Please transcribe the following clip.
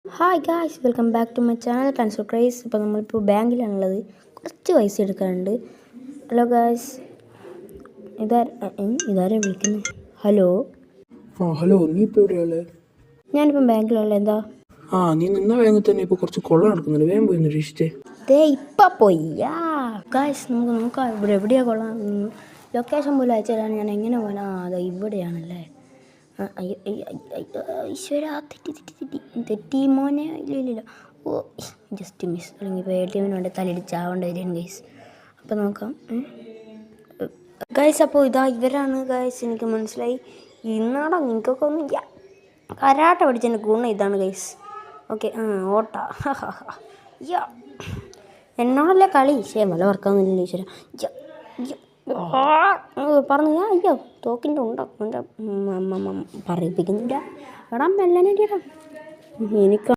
Hi guys, welcome back to my channel cancer cries. ഇപ്പോൾ നമ്മളിപ്പോൾ ബാങ്കിലാണുള്ളത്. കുറച്ച് പൈസ എടുക്കാനുണ്ട്. ഹലോ ഗായ്സ്, ഇതാരെ വിളിക്കുന്നത്? ഹലോ ഹലോ, നീ ഇപ്പോൾ എവിടെയാളെ? ഞാനിപ്പം ബാങ്കിലുള്ള. എന്താ? നീ നിന്ന ബാങ്കിൽ തന്നെ ഇപ്പോൾ കുറച്ച് കൊള്ള നടക്കുന്നുണ്ട്. വേഗം പോയി നിരീക്ഷിച്ചേ. ഇപ്പം പോയി. ഗായ്സ്, നമുക്ക് നോക്കാം ഇവിടെ എവിടെയാണ് കൊള്ളാം. ലൊക്കേഷൻ പോലും അയച്ചു തരാൻ ഞാൻ എങ്ങനെ പോകാനാ? അതാ ഇവിടെയാണല്ലേ. ഈശ്വര, തെറ്റി മോനെ. ഇല്ല. ഓ, ജസ്റ്റ് മിസ്. അല്ലെങ്കിൽ ഇപ്പോൾ ATM വേണ്ടി തലയിടിച്ചാവേണ്ട വരും ഗൈസ്. അപ്പോൾ നോക്കാം ഗൈസ്. അപ്പോൾ ഇവരാണ് ഗൈസ്. എനിക്ക് മനസ്സിലായി. ഇന്നാടോ നിങ്ങൾക്കൊക്കെ ഒന്നും കരാട്ട പഠിച്ചതിൻ്റെ ഗുണം ഇതാണ് ഗൈസ്. ഓക്കെ, ഓട്ട എന്നോടല്ലേ കളി. വല്ല വർക്കാവുന്നില്ല ഈശ്വര. പറഞ്ഞു അയ്യോ തോക്കിൻ്റെ ഉണ്ടോ പറയിപ്പിക്കുന്നില്ല. എടാ മെല്ലനടിയടാ. എനിക്ക്